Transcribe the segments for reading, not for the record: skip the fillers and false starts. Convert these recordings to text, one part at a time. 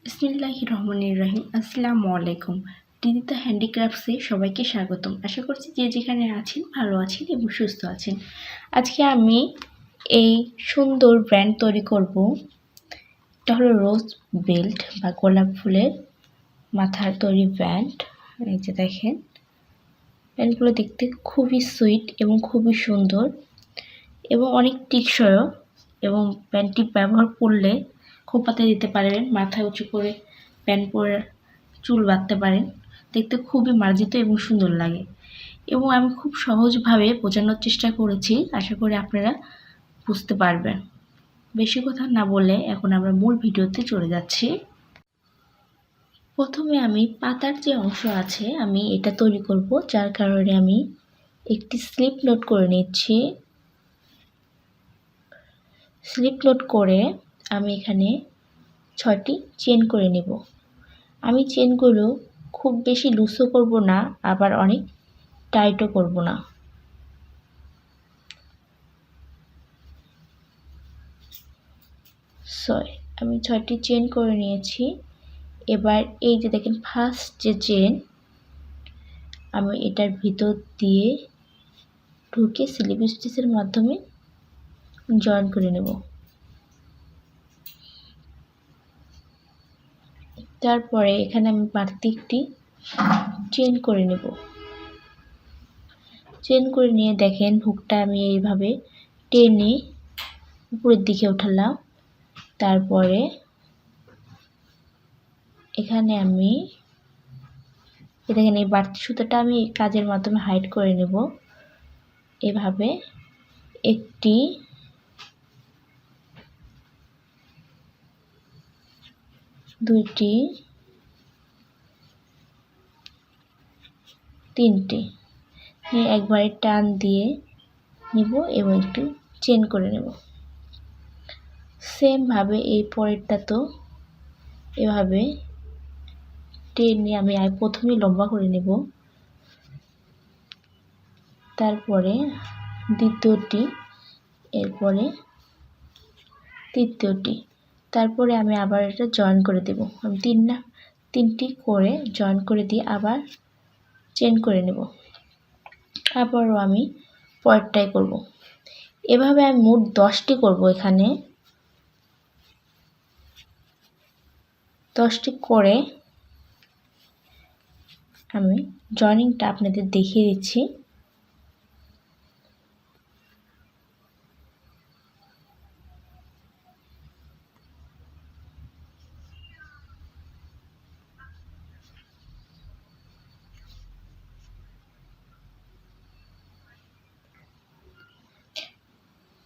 বিসমিল্লাহির রহমানির রহিম। আসসালামু আলাইকুম। রিদিতা হ্যান্ডিক্রাফটসে সবাইকে স্বাগতম। আশা করছি যে যেখানে আছেন ভালো আছেন এবং সুস্থ আছেন। আজকে আমি এই সুন্দর ব্র্যান্ড তৈরি করব। এটা হলো রোজ বেল্ট বা গোলাপ ফুলের মাথার তৈরি ব্যান্ড। এই যে দেখেন, ব্যান্ডগুলো দেখতে খুবই সুইট এবং খুবই সুন্দর এবং অনেক টেকসইও, এবং ব্যান্ডটি ব্যবহার করলে খোঁপাতে দিতে পারবেন, মাথায় উঁচু করে প্যান্ট পরে চুল বাঁধতে পারেন। দেখতে খুবই মার্জিত এবং সুন্দর লাগে, এবং আমি খুব সহজভাবে বোঝানোর চেষ্টা করেছি। আশা করি আপনারা বুঝতে পারবেন। বেশি কথা না বলে এখন আমরা মূল ভিডিওতে চলে যাচ্ছি। প্রথমে আমি পাতার যে অংশ আছে আমি এটা তৈরি করব, যার কারণে আমি একটি স্লিপ নোট করে নিচ্ছি। স্লিপ নোট করে আমি এখানে 6টি চেন করে নেব। আমি চেনগুলো খুব বেশি লুজও করব না, আবার অনেক টাইটও করব না। আমি 6টি চেন করে নিয়েছি। এবার এই যে দেখেন ফার্স্ট যে চেন, আমি এটার ভিতর দিয়ে ঢুকে স্লিপ স্টিচের মাধ্যমে জয়েন করে নেব। তারপরে এখানে আমি বাড়তি একটি চেন করে নেব। চেন করে নিয়ে দেখেন হুকটা আমি এইভাবে টেনে উপরের দিকে উঠালাম। তারপরে এখানে আমি দেখেন এই বাড়তি সুতোটা আমি কাজের মাধ্যমে হাইড করে নেব। এভাবে একটি, দুইটি, তিনটি নিয়ে একবারে টান দিয়ে নিব এবং একটু চেন করে নেব। সেমভাবে এই পরেরটা তো এভাবে টেনে আমি প্রথমে লম্বা করে নেব, তারপরে দ্বিতীয়টি, এরপরে তৃতীয়টি, তারপরে আমি আবার এটা জয়েন করে দেব। আমি তিনটি করে জয়েন করে দিয়ে আবার চেন করে নেব। আবারও আমি পরেরটাই করব। এভাবে আমি মোট 10টি করব। এখানে 10টি করে আমি জয়েনিংটা আপনাদের দেখিয়ে দিচ্ছি।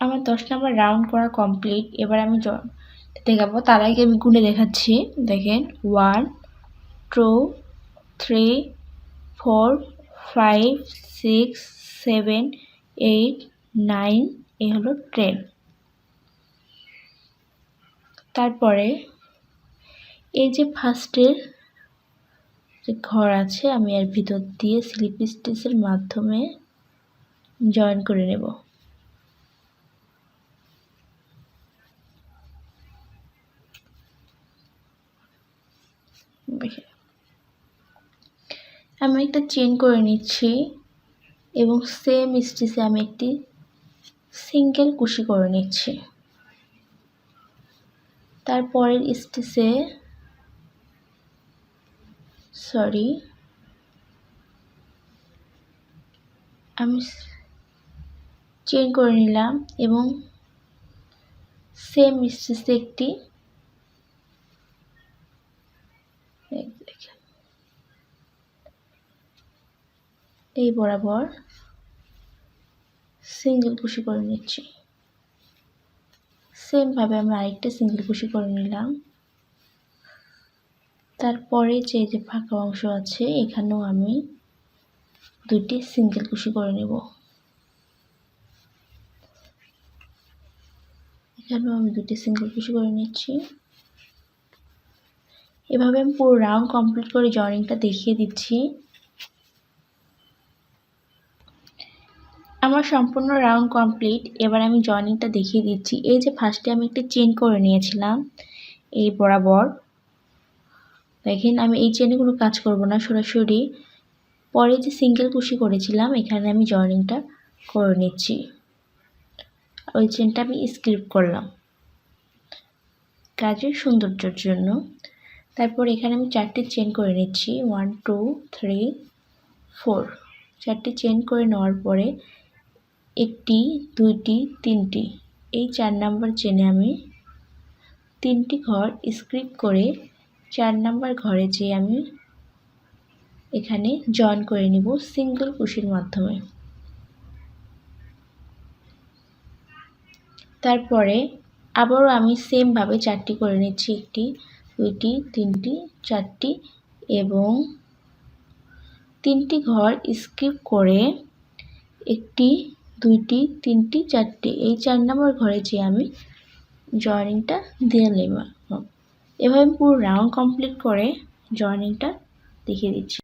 আমার 10 নম্বর রাউন্ড করা কমপ্লিট। এবার আমি দেখাবো, তার আগে আমি গুনে দেখাচ্ছি। দেখেন 1 2 3 4 5 6 7 8 9, এই হলো 10। তারপরে এই যে ফার্স্টের যে ঘর আছে আমি এর ভিতর দিয়ে স্লিপ স্টিচের মাধ্যমে জয়েন করে নেব। আমি একটা চেন করে নিচ্ছি এবং সেম স্টিচে আমি একটি সিঙ্গেল কুশি করে নিচ্ছি। তারপরের স্টিচে আমি চেন করে নিলাম এবং সেম স্টিচে একটি এই বরাবর সিঙ্গেল কুশি করে নিচ্ছি। সেমভাবে আমি আরেকটা সিঙ্গেল কুশি করে নিলাম। তারপরে যে ফাঁকা অংশ আছে এখানেও আমি 2টি সিঙ্গেল কুশি করে নেব। এখানেও আমি 2টি সিঙ্গেল কুশি করে নিচ্ছি। এভাবে আমি পুরো রাউন্ড কমপ্লিট করে জয়েনিংটা দেখিয়ে দিচ্ছি। আমার সম্পূর্ণ রাউন্ড কমপ্লিট। এবার আমি জয়েনিংটা দেখিয়ে দিচ্ছি। এই যে ফার্স্টে আমি একটা চেন করে নিয়েছিলাম এই বরাবর, দেখেন আমি এই চেনে কোনো কাজ করব না, সরাসরি পরে যে সিঙ্গেল কুশি করেছিলাম এখানে আমি জয়েনিংটা করে নিচ্ছি। ওই চেনটা আমি স্কিপ করলাম কাজের সৌন্দর্যের জন্য। তারপর এখানে আমি 4টি চেন করে নিচ্ছি, 1 2 3 4। 4টি চেন করে নেওয়ার পরে 1টি 2টি 3টি এই 4 নাম্বার চেনে আমি 3টি ঘর স্কিপ করে 4 নাম্বার ঘরে যেয়ে আমি এখানে জয়েন করে নিব সিঙ্গেল কুশির মাধ্যমে। তারপরে আবারও আমি সেম ভাবে 4টি করে নিচ্ছি, 1টি 2টি 3টি 4টি এবং 3টি ঘর স্কিপ করে 1টি 2টি 3টি 4টি এই 4 নম্বর ঘরে যে আমি জয়েনিংটা দিয়ে নেব। এভাবে পুরো রাউন্ড কমপ্লিট করে জয়েনিংটা দেখিয়ে দিচ্ছি।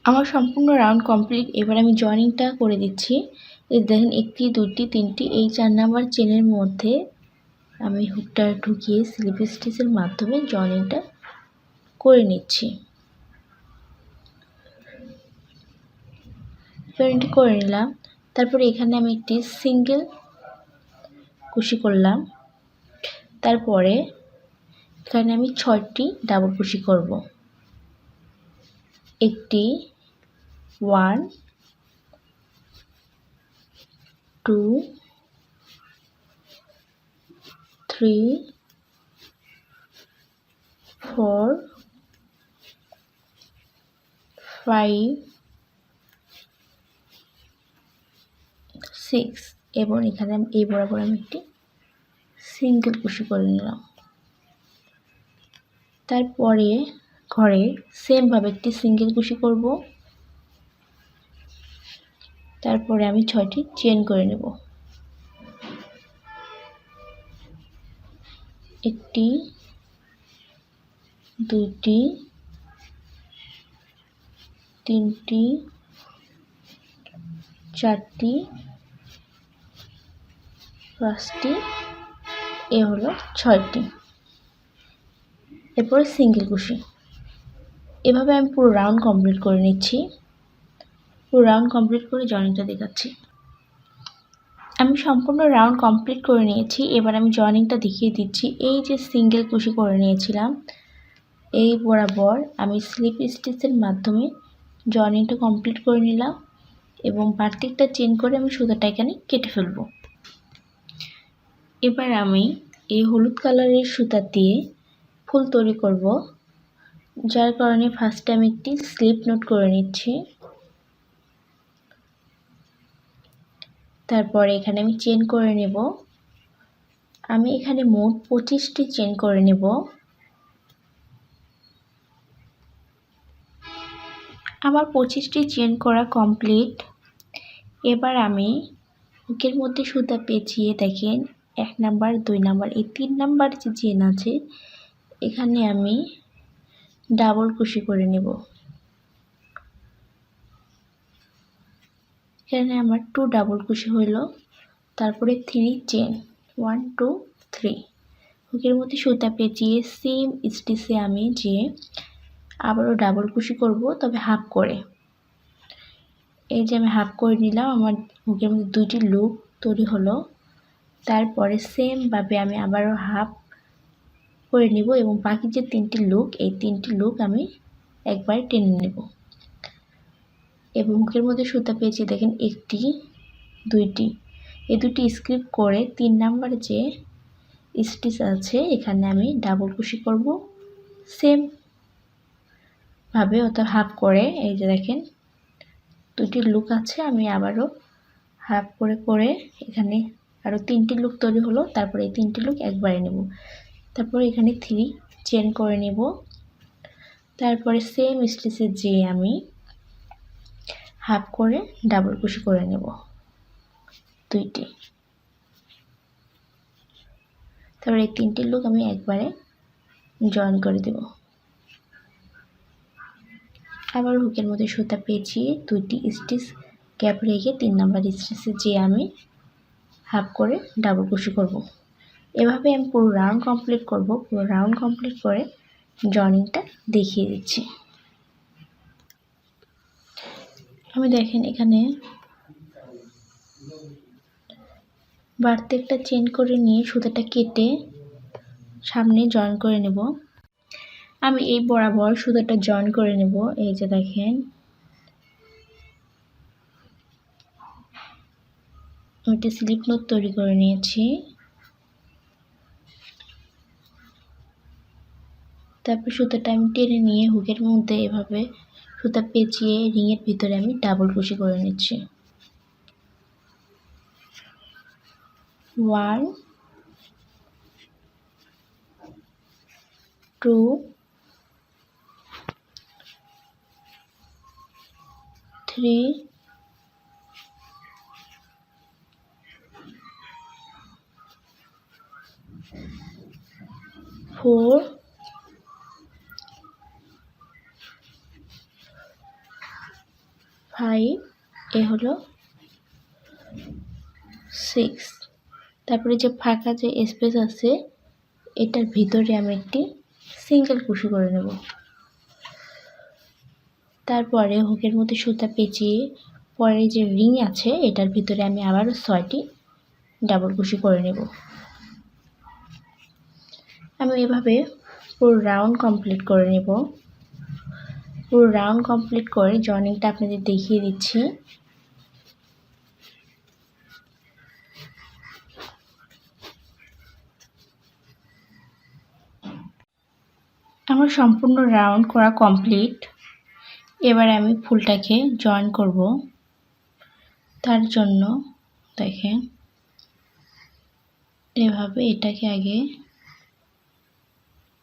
আমার সম্পূর্ণ রাউন্ড কমপ্লিট। এবার আমি জয়েনিংটা করে দিচ্ছি। এই দেখেন 1টি 2টি 3টি এই 4 নাম্বার চেনের মধ্যে আমি হুকটা ঢুকিয়ে স্লিপ স্টিচের মাধ্যমে জয়েনিংটা করে নিচ্ছি। জয়েনিংটা করে নিলাম। তারপরে এখানে আমি একটি সিঙ্গেল কুশি করলাম। তারপরে এখানে আমি 6টি ডাবল কুশি করব। একটি 1 2 3 4 5 6 এবং এখানে আমি এই বরাবর আমি একটি সিঙ্গেল কুশি করে নিলাম। তারপরে ঘরে সেম ভাবে একটি সিঙ্গেল কুশি করব। তারপরে আমি 6টি চেন করে নেব, 1টি 2টি 3টি 4টি 5টি এ হলো 6টি। এরপরে সিঙ্গেল কুশি। এভাবে আমি পুরো রাউন্ড কমপ্লিট করে নিচ্ছি। পুরো রাউন্ড কমপ্লিট করে জয়েনিংটা দেখাচ্ছি। আমি সম্পূর্ণ রাউন্ড কমপ্লিট করে নিয়েছি। এবার আমি জয়েনিংটা দেখিয়ে দিচ্ছি। এই যে সিঙ্গেল কুশি করে নিয়েছিলাম এই বরাবর আমি স্লিপ স্টিচের মাধ্যমে জয়েনিংটা কমপ্লিট করে নিলাম এবং প্রত্যেকটা চেন করে আমি সুতাটা এখানে কেটে ফেলবো। এবার আমি এই হলুদ কালারের সুতা দিয়ে ফুল তৈরি করব, যার কারণে ফার্স্টে আমি একটি স্লিপ নোট করে নিচ্ছি। তারপরে এখানে আমি চেন করে নেব। আমি এখানে মোট 25টি চেন করে নেব। আমার 25টি চেন করা কমপ্লিট। এবার আমি হুকের মধ্যে সুতা পেঁচিয়ে দেখেন 1 নাম্বার 2 নাম্বার এই 3 নাম্বার যে চেন আছে এখানে আমি ডাবল কুশি করে নেব। এখানে আমার 2 ডাবল কুশি হলো। তারপরে 3 চেন 1 2 3 হুকের মধ্যে সুতা পেঁচিয়ে সেম স্টিচে আমি যে আবারও ডাবল কুশি করব, তবে হাফ করে। এই যে আমি হাফ করে নিলাম, আমার হুকের মধ্যে 2টি লুপ তৈরি হলো। তারপরে সেম ভাবে আমি আবারও হাফ করে নিব এবং বাকি যে 3টি লুপ এই 3টি লুপ আমি একবার টেনে নেব এবং হুকের মধ্যে সুতা পেয়েছি দেখেন 1টি 2টি এই 2টি স্কিপ করে 3 নাম্বার যে স্টিচ আছে এখানে আমি ডাবল কুশি করব সেম ভাবে, অর্থাৎ হাফ করে। এই যে দেখেন 2টি লুপ আছে, আমি আবারও হাফ করে করে এখানে আরও 3টি লুপ তৈরি হলো। তারপরে এই 3টি লুপ একবারে নেব। তারপরে এখানে 3 চেন করে নেব। তারপরে সেম স্টিচে যে আমি হাফ করে ডাবল কুশি করে নেব 2টি। তারপরে এই 3টি লুপ আমি একবারে জয়েন করে দেব। আবার হুকের মধ্যে সুতা পেঁচিয়ে 2টি স্টিচ গ্যাপ রেখে 3 নাম্বার স্টিচে যে আমি হাফ করে ডাবল কুশি করব। এভাবে আমি পুরো রাউন্ড কমপ্লিট করব। পুরো রাউন্ড কমপ্লিট করে জয়েনিংটা দেখিয়ে দিচ্ছি। আমি দেখেন এখানে বাড়তি একটা চেন করে নিয়ে সুতাটা কেটে সামনে জয়েন করে নেব। আমি এই বরাবর সুতাটা জয়েন করে নেব। এই যে দেখেন আমি একটা স্লিপ নোট তৈরি করে নিয়েছি। তারপর সুতাটা আমি টেনে নিয়ে হুকের মধ্যে এভাবে সুতা পেঁচিয়ে রিংয়ের ভিতরে আমি ডাবল কুশি করে নিচ্ছি। 1 2 3 4 5 এ হলো 6। তারপরে যে ফাঁকা যে স্পেস আছে এটার ভিতরে আমি একটি সিঙ্গেল কুশি করে নেব। তারপরে হুকের মধ্যে সুতা পেঁচিয়ে পরে যে রিং আছে এটার ভিতরে আমি আবার 6টি ডাবল কুশি করে নেব। আমি এভাবে পুরো রাউন্ড কমপ্লিট করে নেব। পুরো রাউন্ড কমপ্লিট করে জয়েনিংটা আপনাদের দেখিয়ে দিচ্ছি। আমার সম্পূর্ণ রাউন্ড করা কমপ্লিট। এবার আমি ফুলটাকে জয়েন করব। তার জন্য দেখেন এভাবে এটাকে আগে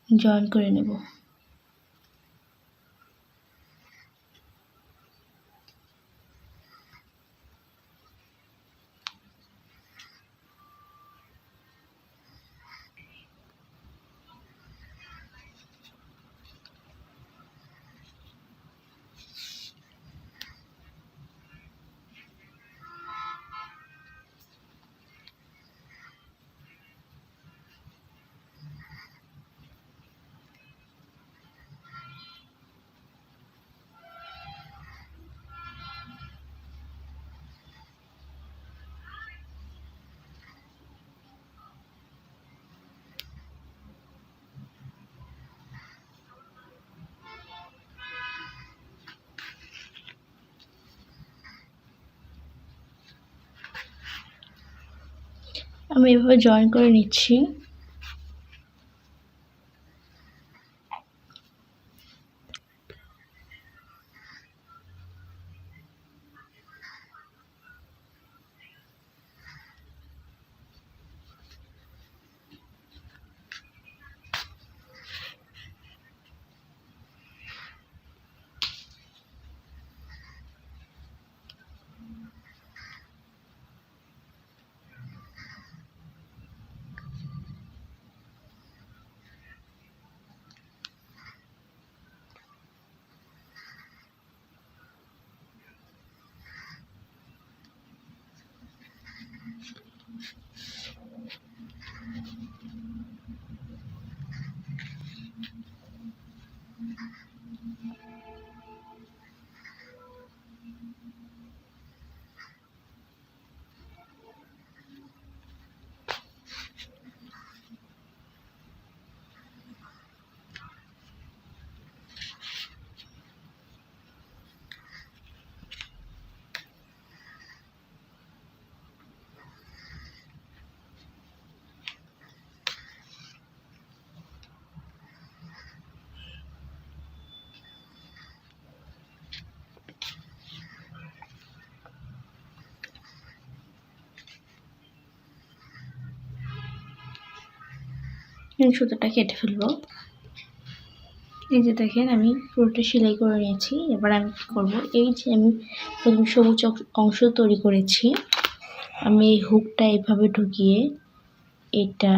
জয়েন করে নেব। আমি এভাবে জয়েন করে নিচ্ছি। সুতোটা কেটে ফেলবো। এই যে দেখেন আমি পুরোটা সেলাই করে নিয়েছি। এবার আমি কি করব, এই যে আমি প্রথম সবুজ অংশ তৈরি করেছি, আমি এই হুকটা এভাবে ঢুকিয়ে এটা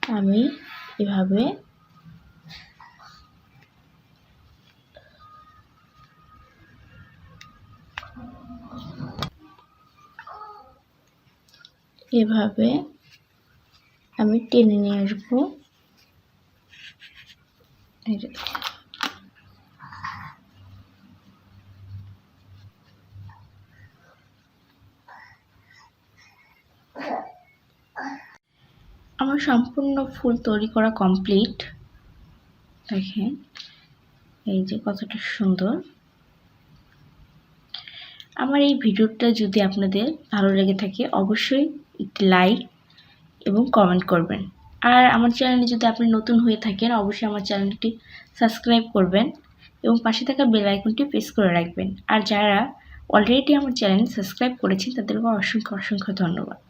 আমি এভাবে আমি টেনে নিয়ে আসবো। এই যে আমার সম্পূর্ণ ফুল তৈরি করা কমপ্লিট। দেখেন এই যে কতটা সুন্দর। আমার এই ভিডিওটা যদি আপনাদের ভালো লেগে থাকে অবশ্যই একটি লাইক এবং কমেন্ট করবেন। আর আমার চ্যানেলে যদি আপনি নতুন হয়ে থাকেন অবশ্যই আমার চ্যানেলটি সাবস্ক্রাইব করবেন এবং পাশে থাকা বেল আইকনটি প্রেস করে রাখবেন। আর যারা অলরেডি আমার চ্যানেল সাবস্ক্রাইব করেছেন তাদেরকে অসংখ্য ধন্যবাদ।